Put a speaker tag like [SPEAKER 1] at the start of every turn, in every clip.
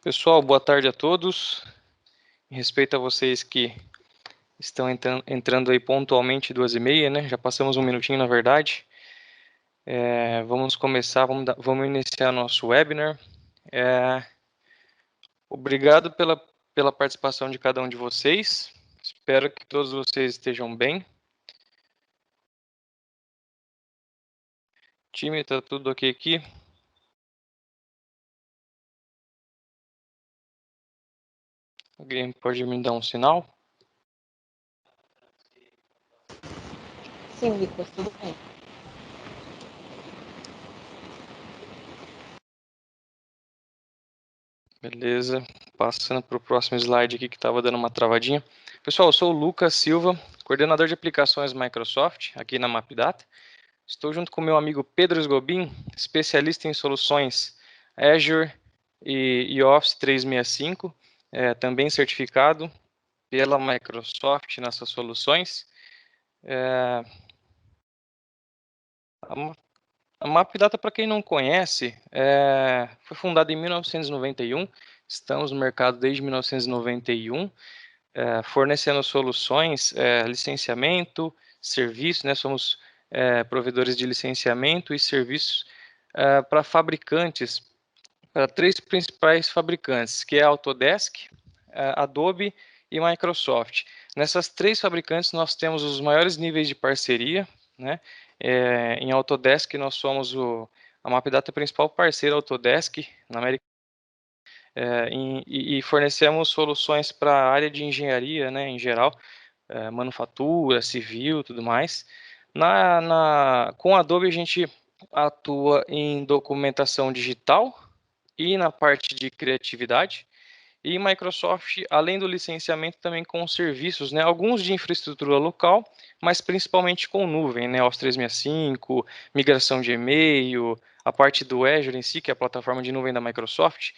[SPEAKER 1] Pessoal, boa tarde a todos. Em respeito a vocês que estão entrando aí pontualmente 2h30, né? Já passamos um minutinho, na verdade. Vamos começar, vamos iniciar nosso webinar. Obrigado pela participação de cada um de vocês. Espero que todos vocês estejam bem. Time, tá tudo ok aqui? Alguém pode me dar um sinal?
[SPEAKER 2] Sim, Victor, tudo bem.
[SPEAKER 1] Beleza, passando para o próximo slide aqui que estava dando uma travadinha. Pessoal, eu sou o Lucas Silva, coordenador de aplicações Microsoft aqui na MapData. Estou junto com meu amigo Pedro Esgobin, especialista em soluções Azure e Office 365, também certificado pela Microsoft nessas soluções. A MapData, para quem não conhece, foi fundada em 1991, estamos no mercado desde 1991, fornecendo soluções, licenciamento, serviço, né? Somos provedores de licenciamento e serviços para fabricantes, para 3 principais fabricantes, que é a Autodesk, Adobe e Microsoft. Nessas 3 fabricantes nós temos os maiores níveis de parceria, né? Em Autodesk nós somos a MapData principal parceira Autodesk na América, e fornecemos soluções para a área de engenharia, né, em geral, manufatura, civil, tudo mais. Com a Adobe a gente atua em documentação digital e na parte de criatividade. E Microsoft, além do licenciamento, também com serviços, né, alguns de infraestrutura local, mas principalmente com nuvem, né, Office 365, migração de e-mail, a parte do Azure em si, que é a plataforma de nuvem da Microsoft,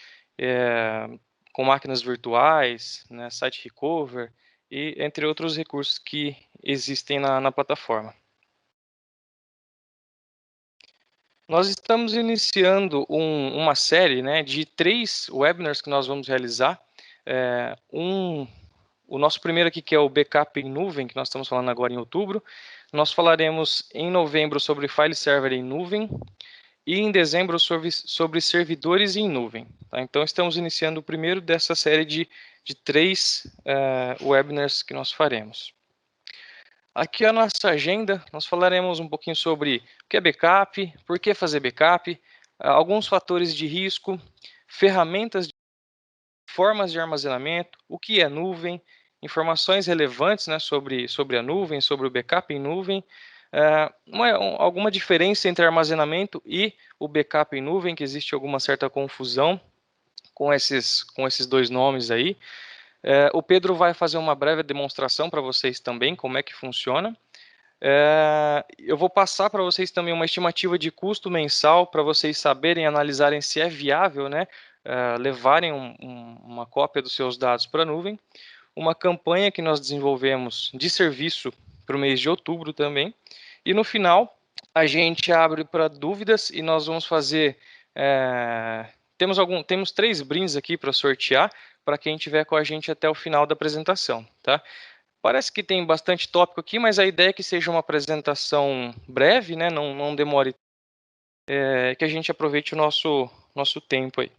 [SPEAKER 1] com máquinas virtuais, né, Site Recover, e entre outros recursos que existem na plataforma. Nós estamos iniciando uma série, né, de 3 webinars que nós vamos realizar. O nosso primeiro aqui, que é o Backup em Nuvem, que nós estamos falando agora em outubro. Nós falaremos em novembro sobre File Server em Nuvem e em dezembro sobre servidores em nuvem. Tá? Então, estamos iniciando o primeiro dessa série de 3 webinars que nós faremos. Aqui a nossa agenda, nós falaremos um pouquinho sobre o que é backup, por que fazer backup, alguns fatores de risco, ferramentas, formas de armazenamento, o que é nuvem, informações relevantes, né, sobre a nuvem, sobre o backup em nuvem, alguma diferença entre armazenamento e o backup em nuvem, que existe alguma certa confusão com esses 2 nomes aí. O Pedro vai fazer uma breve demonstração para vocês também, como é que funciona. Eu vou passar para vocês também uma estimativa de custo mensal, para vocês saberem, analisarem se é viável, né, levarem uma cópia dos seus dados para a nuvem. Uma campanha que nós desenvolvemos de serviço para o mês de outubro também. E no final, a gente abre para dúvidas e nós vamos fazer... Temos 3 brindes aqui para sortear, para quem estiver com a gente até o final da apresentação, tá? Parece que tem bastante tópico aqui, mas a ideia é que seja uma apresentação breve, né? Não demore, que a gente aproveite o nosso tempo aí.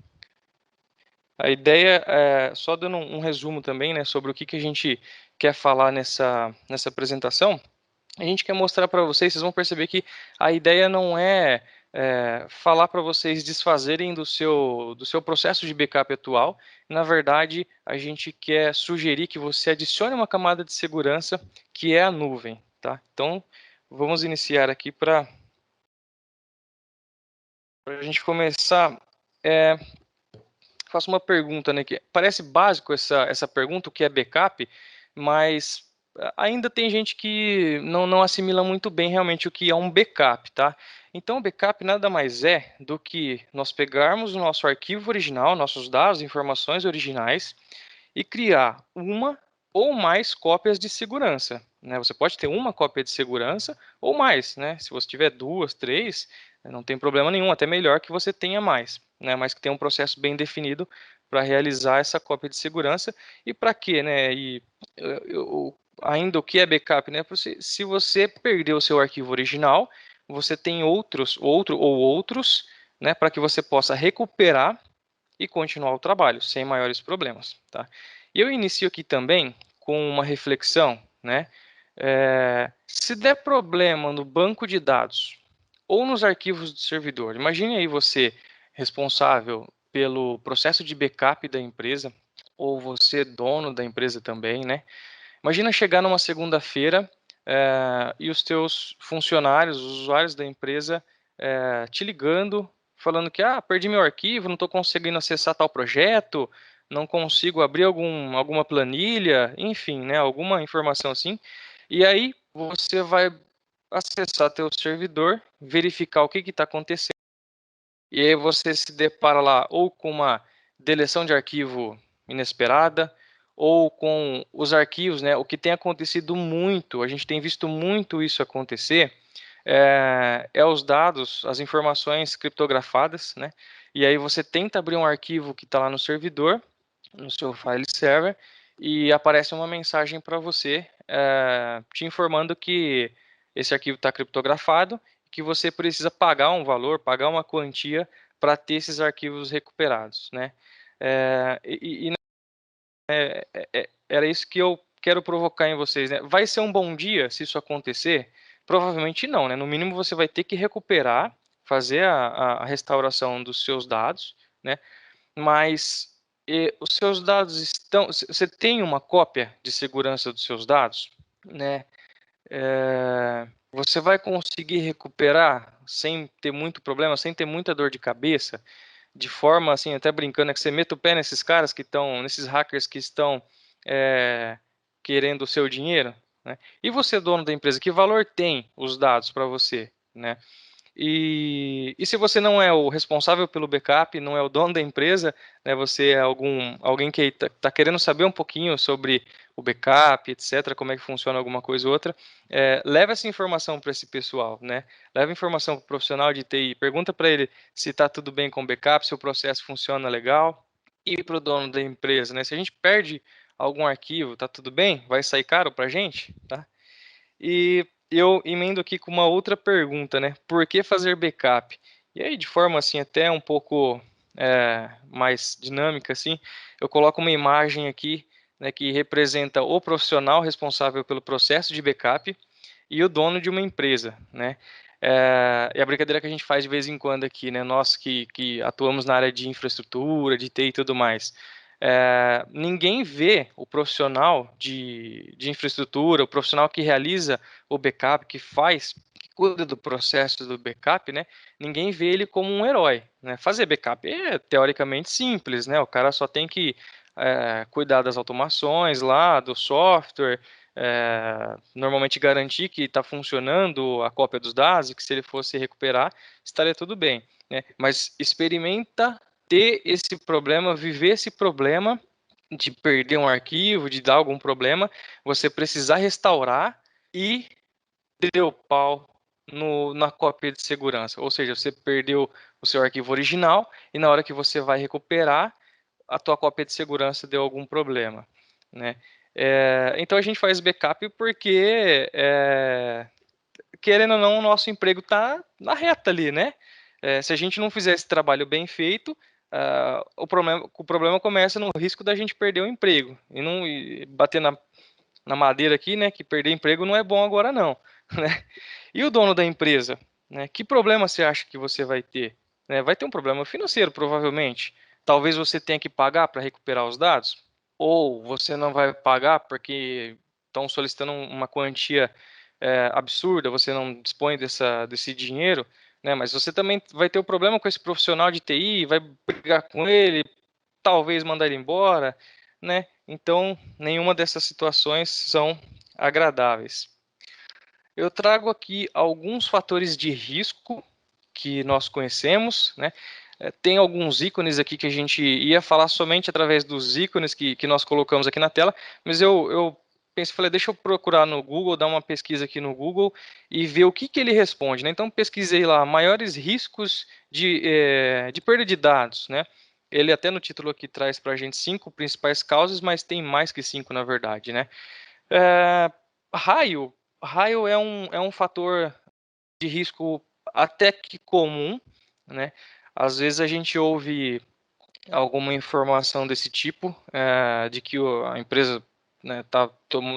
[SPEAKER 1] A ideia é, só dando um resumo também, né, sobre o que a gente quer falar nessa apresentação, a gente quer mostrar para vocês vão perceber que a ideia não é, falar para vocês desfazerem do seu processo de backup atual. Na verdade, a gente quer sugerir que você adicione uma camada de segurança, que é a nuvem. Tá? Então, vamos iniciar aqui para a gente começar. Faço uma pergunta, né, que parece básico essa pergunta, o que é backup, mas ainda tem gente que não assimila muito bem realmente o que é um backup, tá? Então, o backup nada mais é do que nós pegarmos o nosso arquivo original, nossos dados, informações originais, e criar uma ou mais cópias de segurança, né? Você pode ter uma cópia de segurança ou mais, né? Se você tiver 2, 3, não tem problema nenhum, até melhor que você tenha mais. né, mas que tem um processo bem definido para realizar essa cópia de segurança. E para quê, né? Ainda o que é backup, né? Se você perdeu o seu arquivo original, você tem outros, né, para que você possa recuperar e continuar o trabalho sem maiores problemas, tá? E eu inicio aqui também com uma reflexão, né? Se der problema no banco de dados ou nos arquivos do servidor, imagine aí você responsável pelo processo de backup da empresa, ou você dono da empresa também, né? Imagina chegar numa segunda-feira e os teus funcionários, os usuários da empresa, te ligando, falando que perdi meu arquivo, não estou conseguindo acessar tal projeto, não consigo abrir alguma planilha, enfim, né, alguma informação assim. E aí você vai acessar teu servidor, verificar o que está acontecendo, e aí você se depara lá ou com uma deleção de arquivo inesperada, ou com os arquivos, né? O que tem acontecido muito, a gente tem visto muito isso acontecer, é os dados, as informações criptografadas, né? E aí você tenta abrir um arquivo que está lá no servidor, no seu file server, e aparece uma mensagem para você te informando que esse arquivo está criptografado, que você precisa pagar um valor, pagar uma quantia para ter esses arquivos recuperados, né? Era isso que eu quero provocar em vocês, né? Vai ser um bom dia se isso acontecer? Provavelmente não, né? No mínimo você vai ter que recuperar, fazer a restauração dos seus dados, né? Mas os seus dados estão... Você tem uma cópia de segurança dos seus dados, né? Você vai conseguir recuperar sem ter muito problema, sem ter muita dor de cabeça, de forma assim, até brincando, é que você meta o pé nesses caras que estão, nesses hackers que estão querendo o seu dinheiro, né? E você, dono da empresa, que valor tem os dados para você, né? E se você não é o responsável pelo backup, não é o dono da empresa, né, você é alguém que está querendo saber um pouquinho sobre o backup, etc., como é que funciona alguma coisa ou outra, leva essa informação para esse pessoal, né? Leva informação para o profissional de TI, pergunta para ele se está tudo bem com o backup, se o processo funciona legal, e para o dono da empresa, né? Se a gente perde algum arquivo, tá tudo bem? Vai sair caro para a gente, tá? E eu emendo aqui com uma outra pergunta, né? Por que fazer backup? E aí, de forma assim, até um pouco mais dinâmica, assim, eu coloco uma imagem aqui, né, que representa o profissional responsável pelo processo de backup e o dono de uma empresa, né? E a brincadeira que a gente faz de vez em quando aqui, né? Nós que atuamos na área de infraestrutura, de TI e tudo mais. Ninguém vê o profissional de infraestrutura, o profissional que realiza o backup, que cuida do processo do backup, né? Ninguém vê ele como um herói, né? Fazer backup é teoricamente simples, né? O cara só tem que cuidar das automações lá, do software, normalmente garantir que está funcionando a cópia dos dados e que se ele fosse recuperar, estaria tudo bem, né? Mas experimenta ter esse problema, viver esse problema de perder um arquivo, de dar algum problema, você precisar restaurar e deu pau na cópia de segurança. Ou seja, você perdeu o seu arquivo original e na hora que você vai recuperar, a tua cópia de segurança deu algum problema, né? Então a gente faz backup porque, querendo ou não, o nosso emprego está na reta ali, né? Se a gente não fizer esse trabalho bem feito, o problema começa no risco da gente perder o emprego. E bater na madeira aqui, né? Que perder emprego não é bom agora não, né? E o dono da empresa, né? Que problema você acha que você vai ter? Vai ter um problema financeiro, provavelmente. Talvez você tenha que pagar para recuperar os dados, ou você não vai pagar porque estão solicitando uma quantia absurda, você não dispõe desse dinheiro, né? Mas você também vai ter o problema com esse profissional de TI, vai brigar com ele, talvez mandar ele embora, né? Então, nenhuma dessas situações são agradáveis. Eu trago aqui alguns fatores de risco que nós conhecemos, né? Tem alguns ícones aqui que a gente ia falar somente através dos ícones que nós colocamos aqui na tela, mas eu pensei, falei, deixa eu procurar no Google, dar uma pesquisa aqui no Google e ver o que que ele responde, né? Então pesquisei lá, maiores riscos de perda de dados, né? Ele até no título aqui traz para a gente 5 principais causas, mas tem mais que 5 na verdade, né? É, raio, raio é um fator de risco até que comum, né? Às vezes a gente ouve alguma informação desse tipo, de que a empresa, né,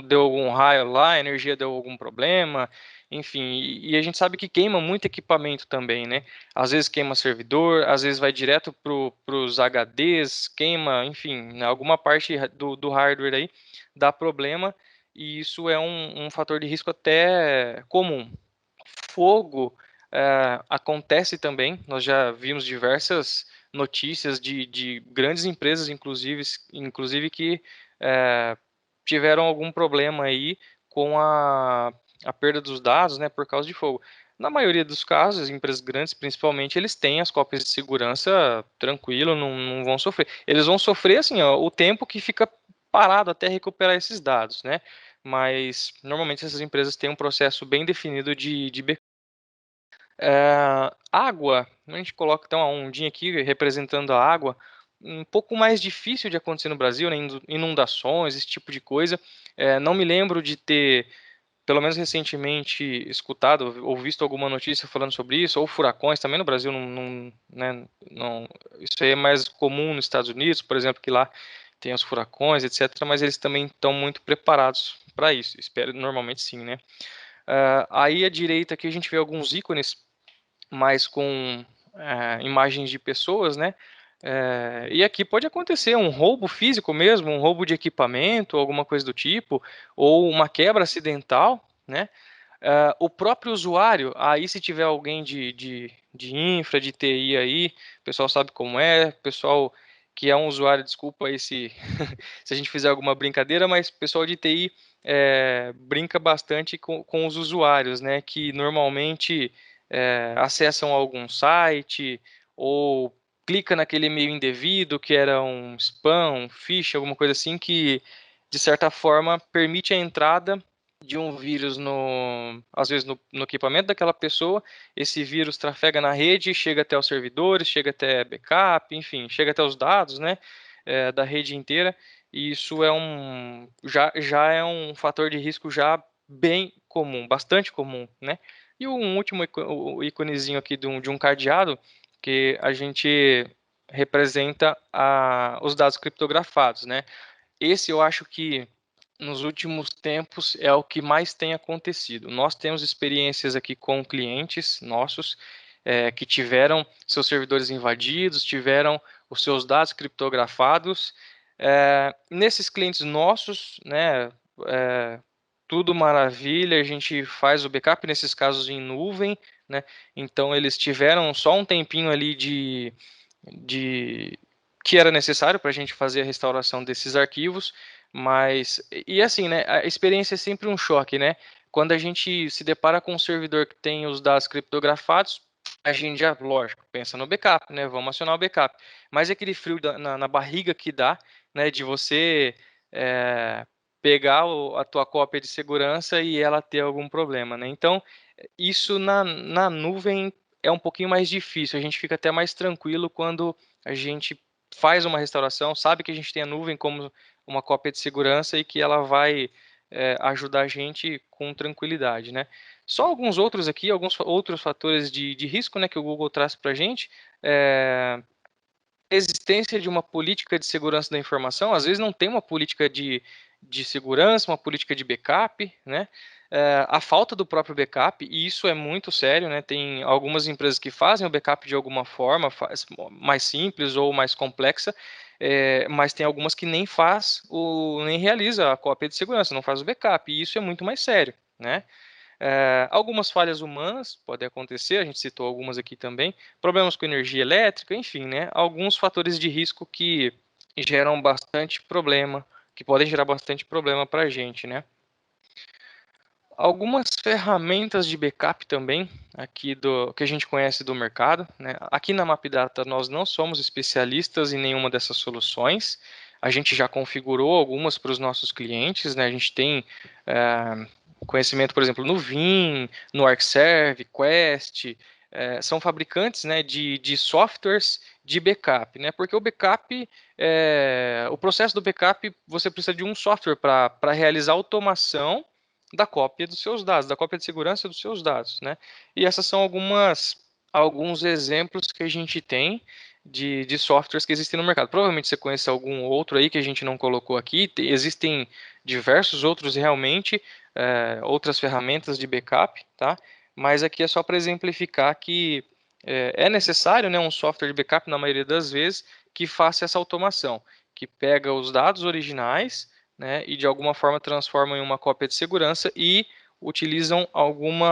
[SPEAKER 1] deu algum raio lá, a energia deu algum problema, enfim, e a gente sabe que queima muito equipamento também, né? Às vezes queima servidor, às vezes vai direto para os HDs, queima, enfim, né, alguma parte do hardware aí dá problema, e isso é um fator de risco até comum. Fogo acontece também, nós já vimos diversas notícias de grandes empresas, inclusive que tiveram algum problema aí com a perda dos dados, né, por causa de fogo. Na maioria dos casos, empresas grandes, principalmente, eles têm as cópias de segurança tranquilo, não vão sofrer. Eles vão sofrer, assim, ó, o tempo que fica parado até recuperar esses dados, né? Mas, normalmente, essas empresas têm um processo bem definido de água, a gente coloca então uma ondinha aqui representando a água, um pouco mais difícil de acontecer no Brasil, né? Inundações, esse tipo de coisa. Não me lembro de ter, pelo menos recentemente, escutado ou visto alguma notícia falando sobre isso, ou furacões também no Brasil, né, isso aí é mais comum nos Estados Unidos, por exemplo, que lá tem os furacões, etc., mas eles também estão muito preparados para isso, espero, normalmente sim, né? Aí à direita aqui a gente vê alguns ícones mas com imagens de pessoas, né? E aqui pode acontecer um roubo físico mesmo, um roubo de equipamento, alguma coisa do tipo, ou uma quebra acidental, né? O próprio usuário, aí se tiver alguém de infra, de TI aí, o pessoal sabe como é, pessoal que é um usuário, desculpa aí se, se a gente fizer alguma brincadeira, mas o pessoal de TI brinca bastante com os usuários, né? Que normalmente acessam algum site ou clica naquele e-mail indevido que era um spam, um phishing, alguma coisa assim que de certa forma permite a entrada de um vírus às vezes no equipamento daquela pessoa, esse vírus trafega na rede, chega até os servidores, chega até backup, enfim, chega até os dados, né, da rede inteira, e isso já é um fator de risco já bem comum, bastante comum, né? E um último o íconezinho aqui de um cadeado, que a gente representa os dados criptografados, né? Esse eu acho que nos últimos tempos é o que mais tem acontecido. Nós temos experiências aqui com clientes nossos que tiveram seus servidores invadidos, tiveram os seus dados criptografados. Nesses clientes nossos, né, é, tudo maravilha, a gente faz o backup nesses casos em nuvem, né? Então eles tiveram só um tempinho ali de que era necessário para a gente fazer a restauração desses arquivos, mas e assim, né? A experiência é sempre um choque, né? Quando a gente se depara com um servidor que tem os dados criptografados, a gente já, lógico, pensa no backup, né? Vamos acionar o backup. Mas é aquele frio na barriga que dá, né? De você pegar a tua cópia de segurança e ela ter algum problema, né? Então, isso na nuvem é um pouquinho mais difícil. A gente fica até mais tranquilo quando a gente faz uma restauração, sabe que a gente tem a nuvem como uma cópia de segurança e que ela vai ajudar a gente com tranquilidade, né? Só alguns outros aqui, alguns outros fatores de risco, né, que o Google traz para a gente. Existência de uma política de segurança da informação, às vezes não tem uma política de segurança, uma política de backup, né? A falta do próprio backup, e isso é muito sério, né? Tem algumas empresas que fazem o backup de alguma forma, mais simples ou mais complexa, mas tem algumas que nem nem realiza a cópia de segurança, não faz o backup, e isso é muito mais sério, né? Algumas falhas humanas podem acontecer, a gente citou algumas aqui também, problemas com energia elétrica, enfim, né? Alguns fatores de risco que geram bastante problema, que podem gerar bastante problema para a gente, né? Algumas ferramentas de backup também, aqui que a gente conhece do mercado, né? Aqui na MapData nós não somos especialistas em nenhuma dessas soluções, a gente já configurou algumas para os nossos clientes, né? A gente tem conhecimento, por exemplo, no Vim, no Arcserve, Quest, são fabricantes, né, de softwares de backup, né? Porque o backup, o processo do backup, você precisa de um software para realizar a automação da cópia dos seus dados, da cópia de segurança dos seus dados, né? E essas são alguns exemplos que a gente tem de softwares que existem no mercado. Provavelmente você conhece algum outro aí que a gente não colocou aqui. Existem diversos outros realmente, outras ferramentas de backup, tá? Mas aqui é só para exemplificar que é necessário, né, um software de backup na maioria das vezes que faça essa automação, que pega os dados originais, né, e de alguma forma transforma em uma cópia de segurança e utilizam algum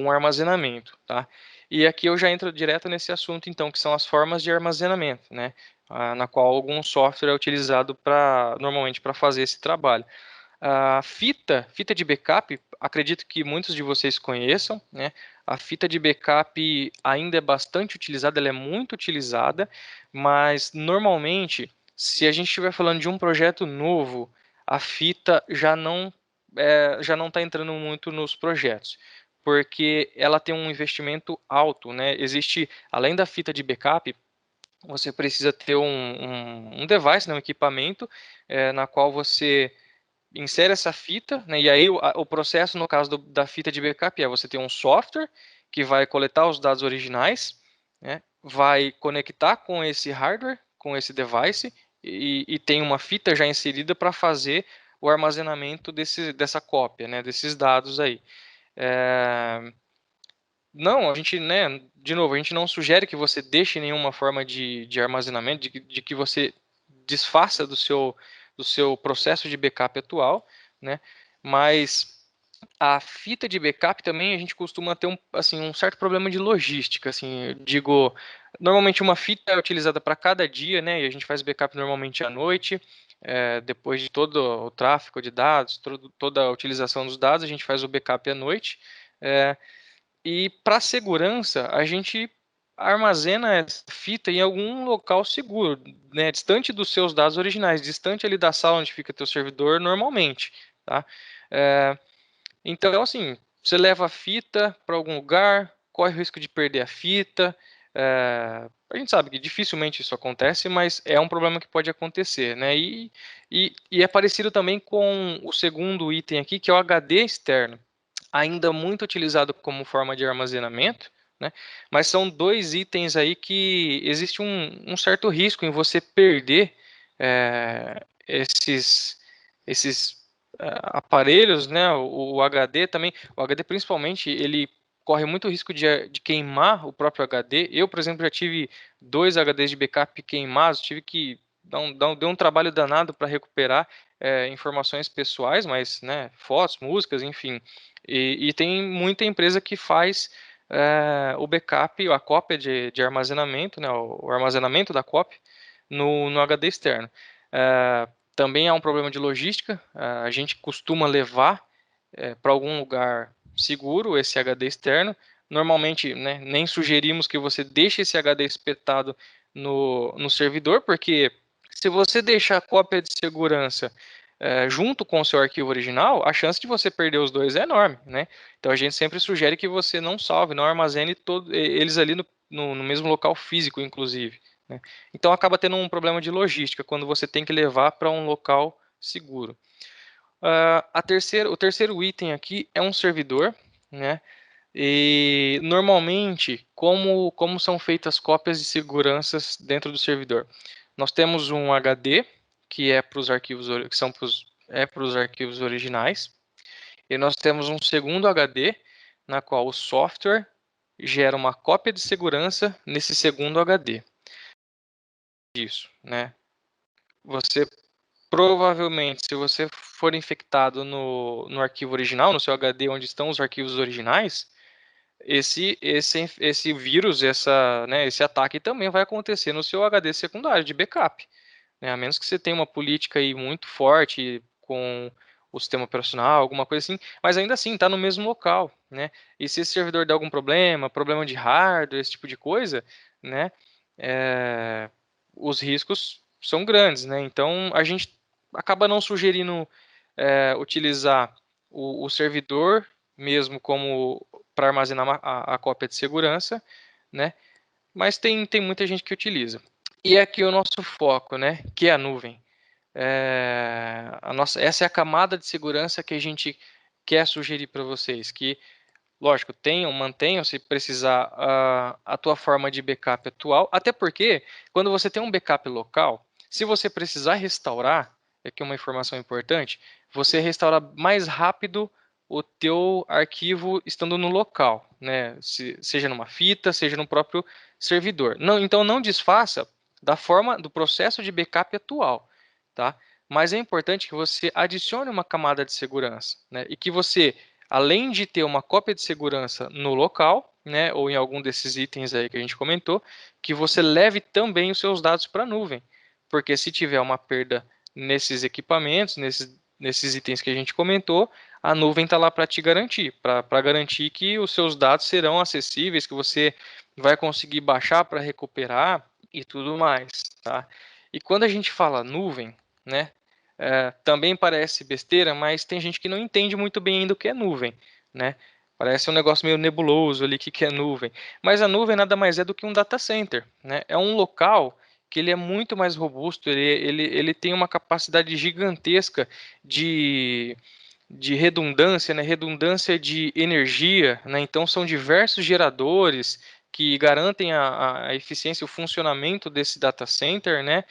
[SPEAKER 1] armazenamento, tá? E aqui eu já entro direto nesse assunto, então, que são as formas de armazenamento, né? Na qual algum software é utilizado normalmente para fazer esse trabalho. A fita de backup, acredito que muitos de vocês conheçam, né? A fita de backup ainda é bastante utilizada, ela é muito utilizada, mas normalmente, se a gente estiver falando de um projeto novo, a fita já não está entrando muito nos projetos, porque ela tem um investimento alto, né? Existe, além da fita de backup, você precisa ter um device, né, um equipamento, na qual você insere essa fita, né, e aí o processo, no caso da fita de backup, é você ter um software que vai coletar os dados originais, né, vai conectar com esse hardware, com esse device, e tem uma fita já inserida para fazer o armazenamento dessa cópia, né, desses dados aí. Não, a gente, né, de novo, a gente não sugere que você deixe nenhuma forma de armazenamento, de que você desfaça do seu processo de backup atual, né? Mas a fita de backup também a gente costuma ter um certo problema de logística, assim, eu digo, normalmente uma fita é utilizada para cada dia, né? E a gente faz backup normalmente à noite, depois de todo o tráfego de dados, toda a utilização dos dados, a gente faz o backup à noite. E para segurança, a gente armazena essa fita em algum local seguro, né, distante dos seus dados originais, distante ali da sala onde fica teu servidor normalmente, tá? É, então, assim, você leva a fita para algum lugar, corre o risco de perder a fita. A gente sabe que dificilmente isso acontece, mas é um problema que pode acontecer, né? E é parecido também com o segundo item aqui, que é o HD externo, ainda muito utilizado como forma de armazenamento, né? Mas são dois itens aí que existe um certo risco em você perder esses aparelhos, né? O HD também, o HD principalmente, ele corre muito risco de queimar o próprio HD. Eu, por exemplo, já tive 2 HDs de backup queimados, tive que deu um trabalho danado para recuperar informações pessoais, mas, né, fotos, músicas, enfim. E tem muita empresa que faz o backup, a cópia de armazenamento, né, o armazenamento da cópia no HD externo. Também há um problema de logística, a gente costuma levar para algum lugar seguro esse HD externo. Normalmente, né, nem sugerimos que você deixe esse HD espetado no servidor, porque se você deixar a cópia de segurança junto com o seu arquivo original, a chance de você perder os dois é enorme, né? Então a gente sempre sugere que você não salve, não armazene eles ali no mesmo local físico, inclusive, né? Então acaba tendo um problema de logística quando você tem que levar para um local seguro. O terceiro item aqui é um servidor, né? E normalmente, como são feitas cópias de seguranças dentro do servidor? Nós temos um HD que é para os arquivos que são para os arquivos originais, e nós temos um segundo HD na qual o software gera uma cópia de segurança nesse segundo HD. Isso, né? Você provavelmente, se você for infectado no arquivo original, no seu HD onde estão os arquivos originais, esse vírus, esse ataque também vai acontecer no seu HD secundário de backup, né? A menos que você tenha uma política aí muito forte com o sistema operacional, alguma coisa assim, mas ainda assim está no mesmo local, né? E se esse servidor der algum problema de hardware, esse tipo de coisa, né? Os riscos são grandes, né? Então a gente acaba não sugerindo utilizar o servidor mesmo como para armazenar a cópia de segurança, né? Mas tem muita gente que utiliza. E aqui o nosso foco, né? Que é a nuvem. Essa é a camada de segurança que a gente quer sugerir para vocês, que, lógico, mantenham se precisar a tua forma de backup atual, até porque quando você tem um backup local, se você precisar restaurar, aqui uma informação importante, você restaura mais rápido o teu arquivo estando no local, né? Seja numa fita, seja no próprio servidor. Então não desfaça do processo de backup atual, tá? Mas é importante que você adicione uma camada de segurança, né? E que você, além de ter uma cópia de segurança no local, né, ou em algum desses itens aí que a gente comentou, que você leve também os seus dados para a nuvem. Porque se tiver uma perda nesses equipamentos, nesses itens que a gente comentou, a nuvem está lá para te garantir, para garantir que os seus dados serão acessíveis, que você vai conseguir baixar para recuperar e tudo mais, tá? E quando a gente fala nuvem, né, também parece besteira, mas tem gente que não entende muito bem ainda o que é nuvem, né? Parece um negócio meio nebuloso ali, o que é nuvem. Mas a nuvem nada mais é do que um data center, né? É um local que ele é muito mais robusto, ele tem uma capacidade gigantesca de, de redundância, né? Redundância de energia, né? Então são diversos geradores que garantem a eficiência e o funcionamento desse data center, né?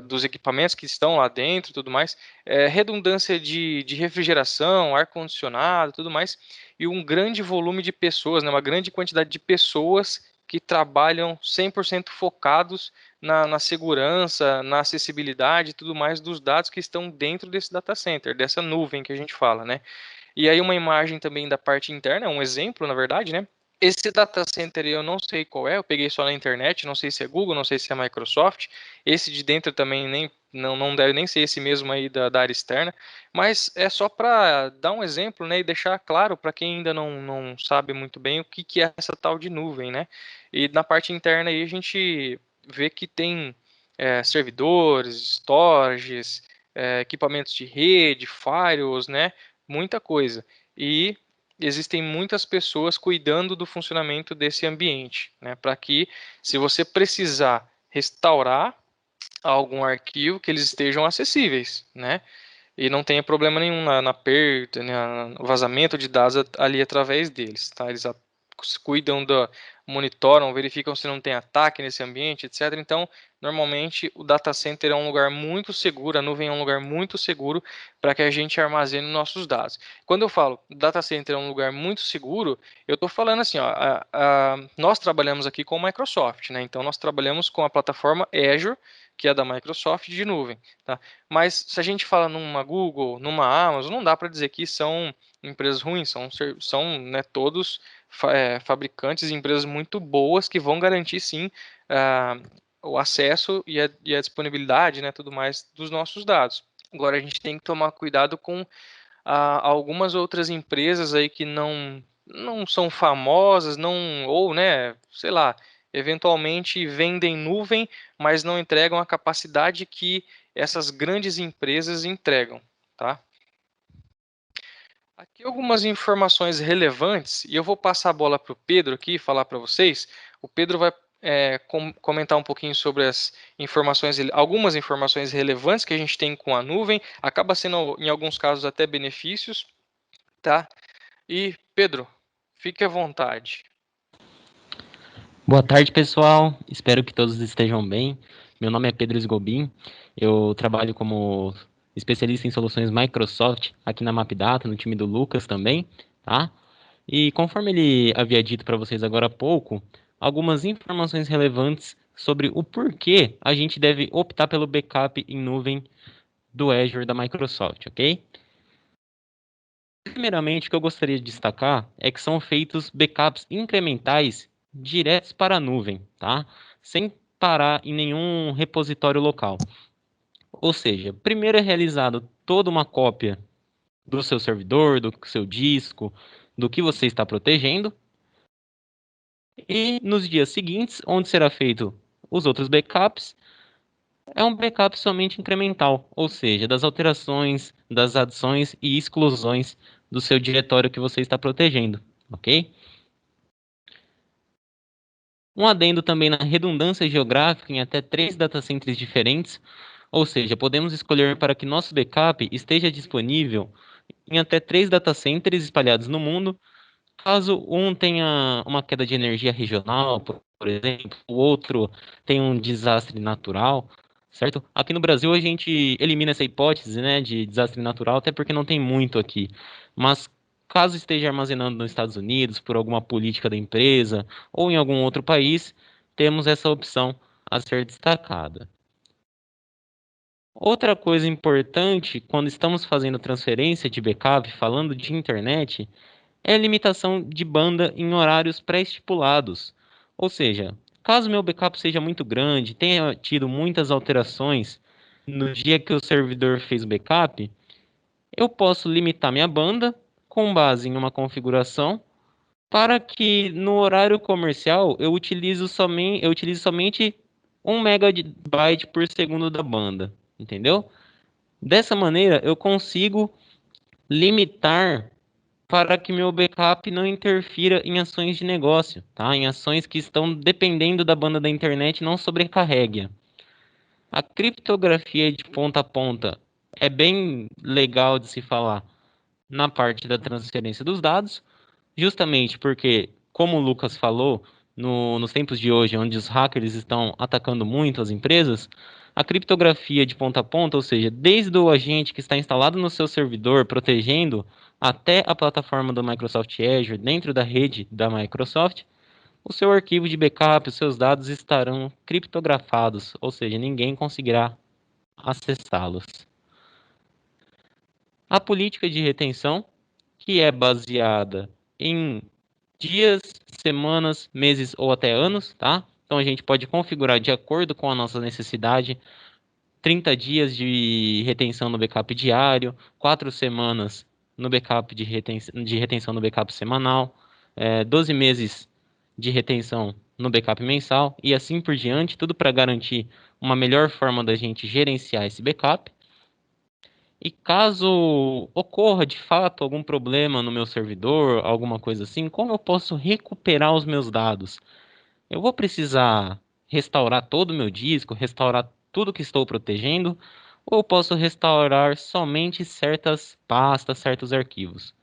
[SPEAKER 1] Dos equipamentos que estão lá dentro e tudo mais, redundância de refrigeração, ar-condicionado, tudo mais, e um grande volume de pessoas, né, uma grande quantidade de pessoas que trabalham 100% focados na segurança, na acessibilidade e tudo mais dos dados que estão dentro desse data center, dessa nuvem que a gente fala, né? E aí uma imagem também da parte interna, um exemplo, na verdade, né? Esse data center eu não sei qual é, eu peguei só na internet, não sei se é Google, não sei se é Microsoft. Esse de dentro também não deve nem ser esse mesmo aí da área externa, mas é só para dar um exemplo, né, e deixar claro para quem ainda não sabe muito bem o que é essa tal de nuvem, né? E na parte interna aí a gente vê que tem servidores, storages, equipamentos de rede, firewalls, né? Muita coisa. E existem muitas pessoas cuidando do funcionamento desse ambiente, né? Para que, se você precisar restaurar algum arquivo, que eles estejam acessíveis, né? E não tenha problema nenhum na perda, né, no vazamento de dados ali através deles, tá? Eles cuidam monitoram, verificam se não tem ataque nesse ambiente, etc. Então, normalmente o data center é um lugar muito seguro, a nuvem é um lugar muito seguro para que a gente armazene nossos dados. Quando eu falo data center é um lugar muito seguro, eu estou falando assim, ó, nós trabalhamos aqui com o Microsoft, né? Então nós trabalhamos com a plataforma Azure, que é da Microsoft de nuvem, tá? Mas se a gente fala numa Google, numa Amazon, não dá para dizer que são empresas ruins, são né, todos fabricantes e empresas muito boas que vão garantir sim o acesso e a disponibilidade, né, tudo mais dos nossos dados. Agora a gente tem que tomar cuidado com algumas outras empresas aí que não são famosas, não ou né, sei lá, eventualmente vendem nuvem, mas não entregam a capacidade que essas grandes empresas entregam, tá? Aqui algumas informações relevantes e eu vou passar a bola para o Pedro aqui falar para vocês. O Pedro vai comentar um pouquinho sobre algumas informações relevantes que a gente tem com a nuvem. Acaba sendo, em alguns casos, até benefícios, tá? E Pedro, fique à vontade.
[SPEAKER 2] Boa tarde, pessoal. Espero que todos estejam bem. Meu nome é Pedro Esgobin. Eu trabalho como especialista em soluções Microsoft aqui na MapData, no time do Lucas também, tá? E conforme ele havia dito para vocês agora há pouco, algumas informações relevantes sobre o porquê a gente deve optar pelo backup em nuvem do Azure da Microsoft, ok? Primeiramente, o que eu gostaria de destacar é que são feitos backups incrementais diretos para a nuvem, tá? Sem parar em nenhum repositório local. Ou seja, primeiro é realizado toda uma cópia do seu servidor, do seu disco, do que você está protegendo, e nos dias seguintes, onde será feito os outros backups, É um backup somente incremental, ou seja, das alterações, das adições e exclusões do seu diretório que você está protegendo, ok? Um adendo também na redundância geográfica em até 3 datacenters diferentes, ou seja, podemos escolher para que nosso backup esteja disponível em até 3 datacenters espalhados no mundo. Caso um tenha uma queda de energia regional, por exemplo, o outro tem um desastre natural, certo? Aqui no Brasil a gente elimina essa hipótese, né, de desastre natural, até porque não tem muito aqui. Mas caso esteja armazenando nos Estados Unidos por alguma política da empresa ou em algum outro país, temos essa opção a ser destacada. Outra coisa importante quando estamos fazendo transferência de backup, falando de internet, é a limitação de banda em horários pré-estipulados. Ou seja, caso meu backup seja muito grande, tenha tido muitas alterações no dia que o servidor fez o backup, eu posso limitar minha banda com base em uma configuração para que no horário comercial eu utilize somente 1 MB por segundo da banda, entendeu? Dessa maneira eu consigo limitar para que meu backup não interfira em ações de negócio, tá? Em ações que estão dependendo da banda da internet, não sobrecarregue. A criptografia de ponta a ponta é bem legal de se falar na parte da transferência dos dados, justamente porque, como o Lucas falou, nos tempos de hoje, onde os hackers estão atacando muito as empresas, a criptografia de ponta a ponta, ou seja, desde o agente que está instalado no seu servidor, protegendo, até a plataforma do Microsoft Azure, dentro da rede da Microsoft, o seu arquivo de backup, os seus dados estarão criptografados, ou seja, ninguém conseguirá acessá-los. A política de retenção, que é baseada em dias, semanas, meses ou até anos, tá? Então a gente pode configurar de acordo com a nossa necessidade, 30 dias de retenção no backup diário, 4 semanas no backup de retenção no backup semanal, 12 meses de retenção no backup mensal e assim por diante, tudo para garantir uma melhor forma da gente gerenciar esse backup. E caso ocorra de fato algum problema no meu servidor, alguma coisa assim, como eu posso recuperar os meus dados? Eu vou precisar restaurar todo o meu disco, restaurar tudo que estou protegendo, ou eu posso restaurar somente certas pastas, certos arquivos?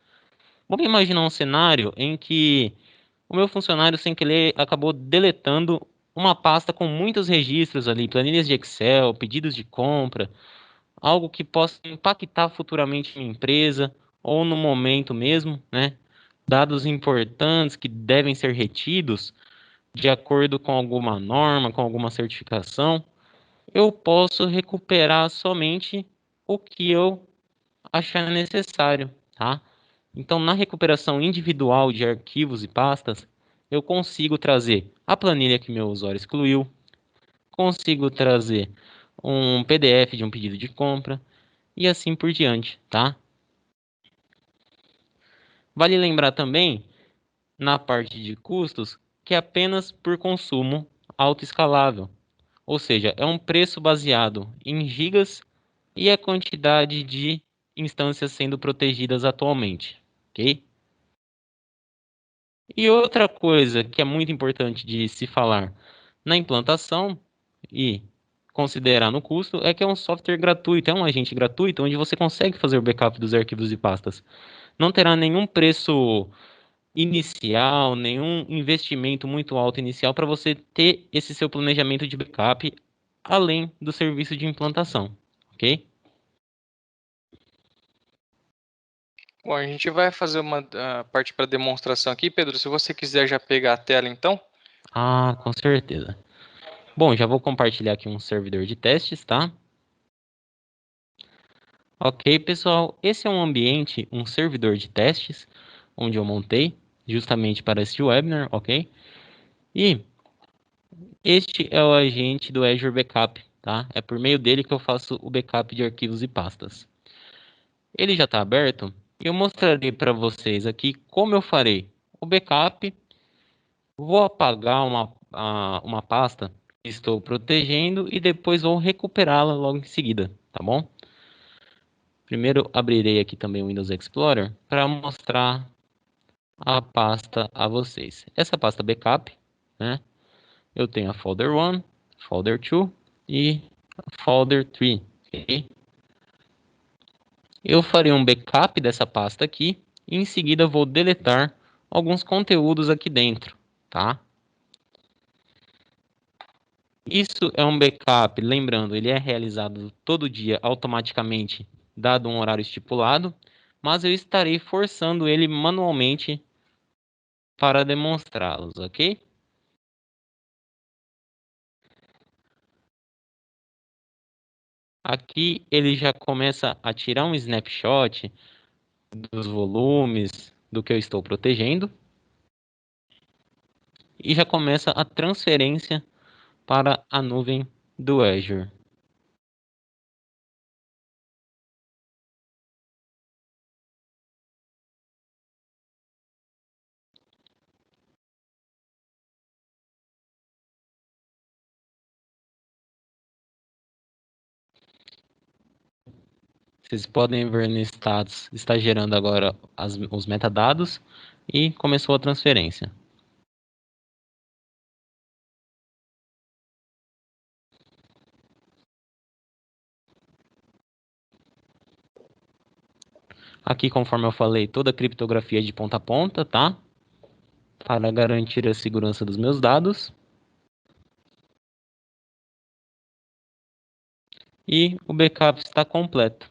[SPEAKER 2] Vamos imaginar um cenário em que o meu funcionário, sem querer, acabou deletando uma pasta com muitos registros ali, planilhas de Excel, pedidos de compra, algo que possa impactar futuramente minha empresa ou no momento mesmo, né? Dados importantes que devem ser retidos de acordo com alguma norma, com alguma certificação, eu posso recuperar somente o que eu achar necessário, tá? Então, na recuperação individual de arquivos e pastas, eu consigo trazer a planilha que meu usuário excluiu, consigo trazer um PDF de um pedido de compra, e assim por diante, tá? Vale lembrar também, na parte de custos, que é apenas por consumo autoescalável, ou seja, é um preço baseado em gigas e a quantidade de instâncias sendo protegidas atualmente, ok? E outra coisa que é muito importante de se falar na implantação e considerar no custo é que é um software gratuito, é um agente gratuito onde você consegue fazer o backup dos arquivos e pastas. Não terá nenhum preço inicial, nenhum investimento muito alto inicial para você ter esse seu planejamento de backup além do serviço de implantação, ok?
[SPEAKER 1] Bom, a gente vai fazer uma parte para demonstração aqui, Pedro. Se você quiser já pegar a tela, então.
[SPEAKER 2] Ah, com certeza. Bom, já vou compartilhar aqui um servidor de testes, tá? Ok, pessoal, esse é um ambiente, um servidor de testes, onde eu montei justamente para este webinar, ok? E este é o agente do Azure Backup, tá? É por meio dele que eu faço o backup de arquivos e pastas. Ele já está aberto e eu mostrarei para vocês aqui como eu farei o backup. Vou apagar uma pasta estou protegendo e depois vou recuperá-la logo em seguida, tá bom? Primeiro abrirei aqui também o Windows Explorer para mostrar a pasta a vocês. Essa pasta backup, né? Eu tenho a folder 1, folder 2 e a folder 3, ok? Eu farei um backup dessa pasta aqui e em seguida vou deletar alguns conteúdos aqui dentro, tá? Isso é um backup, lembrando, ele é realizado todo dia automaticamente, dado um horário estipulado, mas eu estarei forçando ele manualmente para demonstrá-los, ok? Aqui ele já começa a tirar um snapshot dos volumes do que eu estou protegendo e já começa a transferência para a nuvem do Azure. Vocês podem ver no status, está gerando agora os metadados e começou a transferência. Aqui, conforme eu falei, toda a criptografia de ponta a ponta, tá? Para garantir a segurança dos meus dados. E o backup está completo,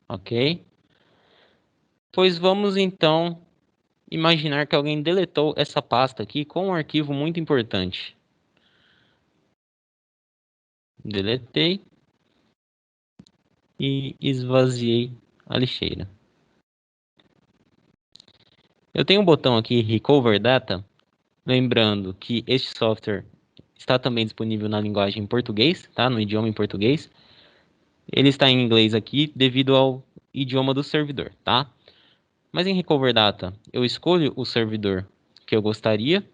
[SPEAKER 2] ok? Pois vamos então imaginar que alguém deletou essa pasta aqui com um arquivo muito importante. Deletei e esvaziei a lixeira. Eu tenho um botão aqui, Recover Data, lembrando que este software está também disponível na linguagem em português, tá? No idioma em português. Ele está em inglês aqui devido ao idioma do servidor, tá? Mas em Recover Data, eu escolho o servidor que eu gostaria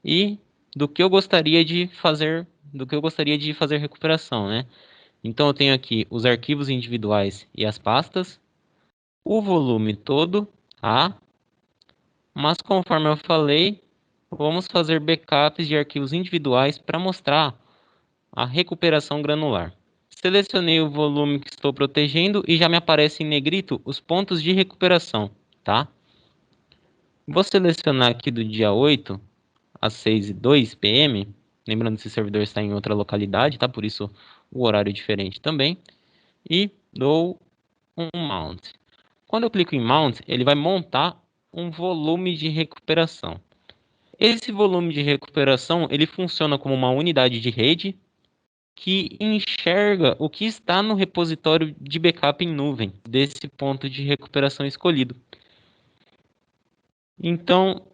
[SPEAKER 2] e do que eu gostaria de fazer, recuperação, né? Então eu tenho aqui os arquivos individuais e as pastas, o volume todo, tá? Mas conforme eu falei, vamos fazer backups de arquivos individuais para mostrar a recuperação granular. Selecionei o volume que estou protegendo e já me aparece em negrito os pontos de recuperação, tá? Vou selecionar aqui do dia 8 às 6h02 p.m. Lembrando que esse servidor está em outra localidade, tá? Por isso o horário é diferente também. E dou um mount. Quando eu clico em mount, ele vai montar um volume de recuperação. Esse volume de recuperação, ele funciona como uma unidade de rede que enxerga o que está no repositório de backup em nuvem desse ponto de recuperação escolhido. Então,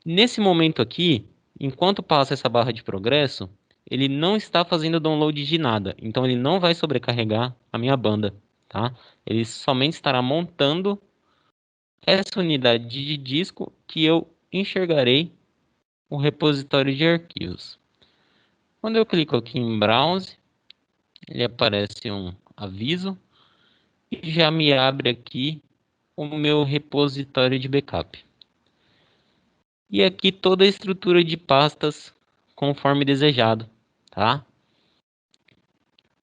[SPEAKER 2] nesse momento aqui, enquanto passa essa barra de progresso, ele não está fazendo download de nada. Então, ele não vai sobrecarregar a minha banda, tá? Ele somente estará montando essa unidade de disco que eu enxergarei o repositório de arquivos. Quando eu clico aqui em Browse, ele aparece um aviso e já me abre aqui o meu repositório de backup. E aqui toda a estrutura de pastas conforme desejado, tá?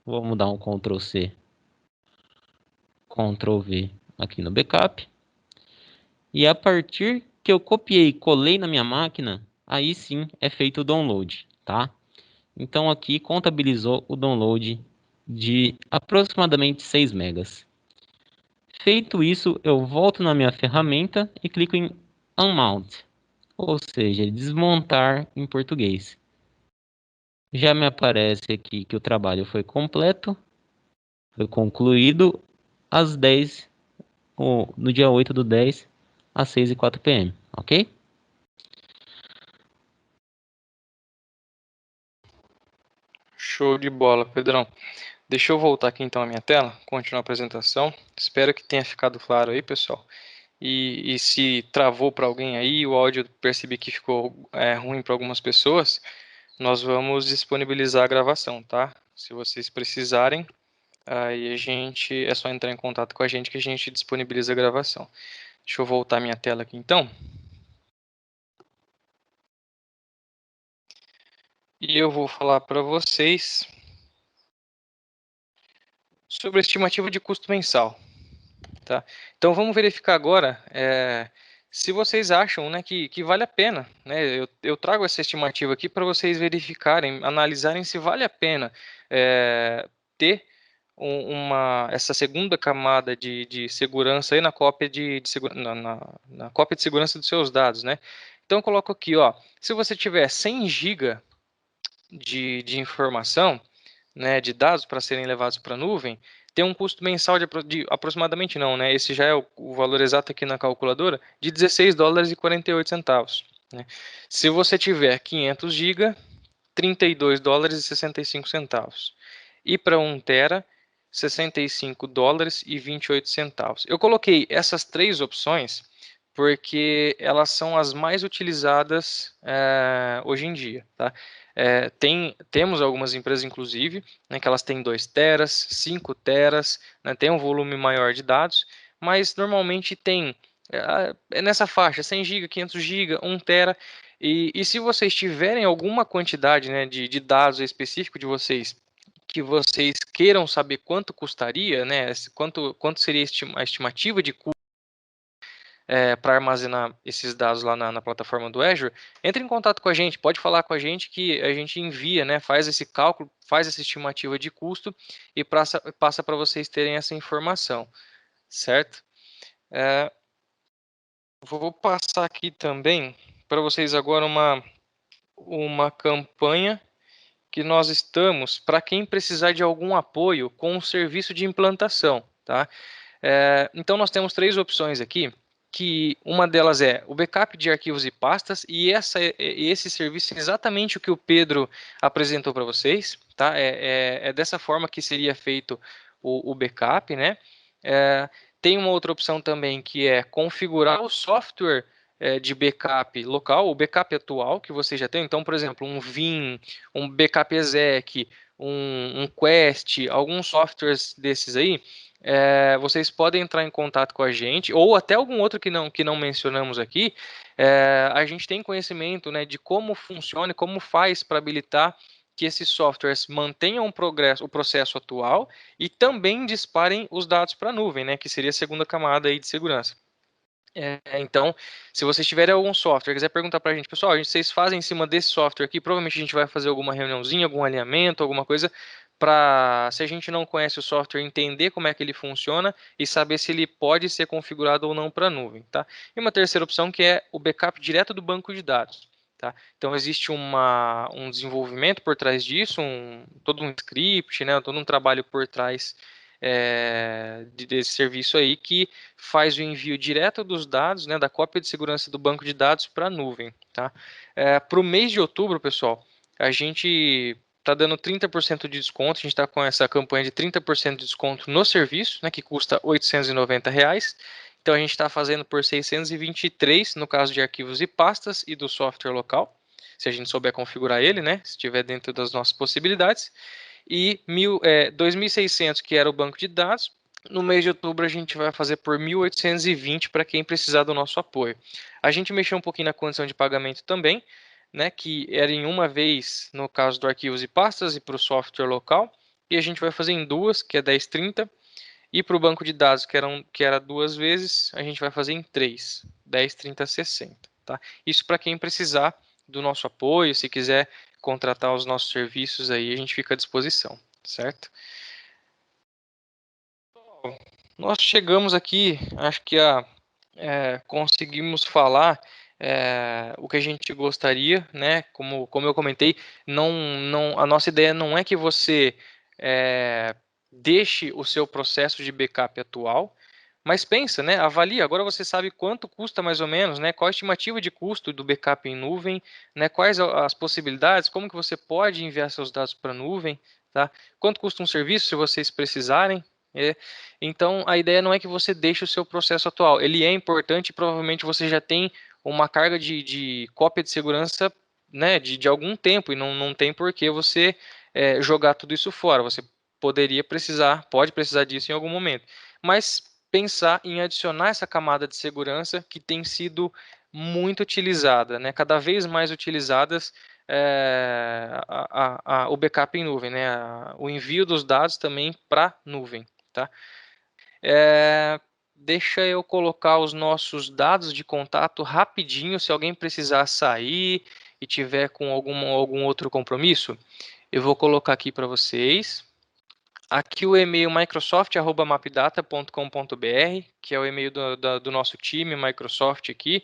[SPEAKER 2] Vamos dar um Ctrl C, Ctrl V aqui no backup. E a partir que eu copiei e colei na minha máquina, aí sim é feito o download, tá? Então aqui contabilizou o download de aproximadamente 6 megas. Feito isso, eu volto na minha ferramenta e clico em Unmount, ou seja, desmontar em português. Já me aparece aqui que o trabalho foi completo, foi concluído às 10, no dia 8/10, às 6h04 p.m, ok?
[SPEAKER 1] Show de bola, Pedrão. Deixa eu voltar aqui então à minha tela, continuar a apresentação. Espero que tenha ficado claro aí, pessoal. E se travou para alguém aí, o áudio percebi que ficou ruim para algumas pessoas, nós vamos disponibilizar a gravação, tá? Se vocês precisarem, aí é só entrar em contato com a gente que a gente disponibiliza a gravação. Deixa eu voltar minha tela aqui então. E eu vou falar para vocês sobre a estimativa de custo mensal. Tá? Então vamos verificar agora se vocês acham, né, que vale a pena. Né? Eu trago essa estimativa aqui para vocês verificarem, analisarem se vale a pena ter essa segunda camada de segurança aí na cópia na cópia de segurança dos seus dados. Né? Então eu coloco aqui, ó, se você tiver 100 GB de informação, né, de dados para serem levados para a nuvem, tem um custo mensal de aproximadamente não, né? Esse já é o valor exato aqui na calculadora, de 16 dólares e 48 centavos. Né? Se você tiver 500 GB, 32 dólares e 65 centavos. E para 1 tera, 65 dólares e 28 centavos. Eu coloquei essas três opções porque elas são as mais utilizadas hoje em dia. Tá? Temos algumas empresas, inclusive, né, que elas têm 2 teras, 5 teras, né, tem um volume maior de dados, mas normalmente tem nessa faixa, 100 GB, 500 GB, 1 tera, e se vocês tiverem alguma quantidade, né, de dados específico de vocês, que vocês queiram saber quanto custaria, né, quanto seria a estimativa de custo para armazenar esses dados lá na plataforma do Azure, entre em contato com a gente, pode falar com a gente que a gente envia, né, faz esse cálculo, faz essa estimativa de custo e passa para vocês terem essa informação, certo? Vou passar aqui também para vocês agora uma campanha que nós estamos para quem precisar de algum apoio com o serviço de implantação, tá? Então nós temos três opções aqui, que uma delas é o backup de arquivos e pastas, e esse serviço é exatamente o que o Pedro apresentou para vocês, tá? É dessa forma que seria feito o backup, né? Tem uma outra opção também que é configurar o software de backup local, o backup atual que você já tem. Então, por exemplo, um Vim, um backup exec, um Quest, alguns softwares desses aí, vocês podem entrar em contato com a gente, ou até algum outro que não mencionamos aqui. A gente tem conhecimento, né, de como funciona e como faz para habilitar que esses softwares mantenham o processo atual e também disparem os dados para a nuvem, né, que seria a segunda camada aí de segurança. Então, se vocês tiverem algum software, quiser perguntar para a gente, pessoal, vocês fazem em cima desse software aqui, provavelmente a gente vai fazer alguma reuniãozinha, algum alinhamento, alguma coisa, para, se a gente não conhece o software, entender como é que ele funciona e saber se ele pode ser configurado ou não para a nuvem. Tá? E uma terceira opção que é o backup direto do banco de dados. Tá? Então, existe um desenvolvimento por trás disso, todo um script, né, todo um trabalho por trás desse serviço aí que faz o envio direto dos dados, né, da cópia de segurança do banco de dados para a nuvem. Tá? Para o mês de outubro, pessoal, a gente está dando 30% de desconto, a gente está com essa campanha de 30% de desconto no serviço, né, que custa R$ 890. Então a gente está fazendo por 623 no caso de arquivos e pastas e do software local, se a gente souber configurar ele, né, se estiver dentro das nossas possibilidades. E 2.600, que era o banco de dados. No mês de outubro a gente vai fazer por 1.820 para quem precisar do nosso apoio. A gente mexeu um pouquinho na condição de pagamento também, né, que era em uma vez no caso do arquivos e pastas e para o software local, e a gente vai fazer em duas, que é 10,30, e para o banco de dados, que era duas vezes, a gente vai fazer em três, 10, 30, 60. Tá? Isso para quem precisar do nosso apoio, se quiser contratar os nossos serviços aí, a gente fica à disposição, certo? Nós chegamos aqui, acho que conseguimos falar o que a gente gostaria, né? Como eu comentei, a nossa ideia não é que você deixe o seu processo de backup atual, mas pensa, né? Avalia. Agora você sabe quanto custa mais ou menos, né? Qual a estimativa de custo do backup em nuvem, né? Quais as possibilidades, como que você pode enviar seus dados para a nuvem, tá? Quanto custa um serviço se vocês precisarem? Então, a ideia não é que você deixe o seu processo atual. Ele é importante e provavelmente você já tem uma carga de cópia de segurança né, de algum tempo e não tem por que você jogar tudo isso fora. Você pode precisar disso em algum momento. Mas pensar em adicionar essa camada de segurança que tem sido muito utilizada, né, cada vez mais utilizadas, o backup em nuvem, né, o envio dos dados também para nuvem, tá? Deixa eu colocar os nossos dados de contato rapidinho, se alguém precisar sair e tiver com algum outro compromisso, eu vou colocar aqui para vocês. Aqui o e-mail microsoft@mapdata.com.br, que é o e-mail do nosso time Microsoft aqui.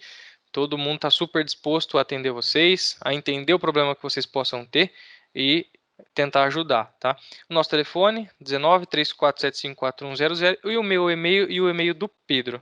[SPEAKER 1] Todo mundo está super disposto a atender vocês, a entender o problema que vocês possam ter e tentar ajudar, tá? O nosso telefone, 19 3475 4100, e o meu e-mail e o e-mail do Pedro.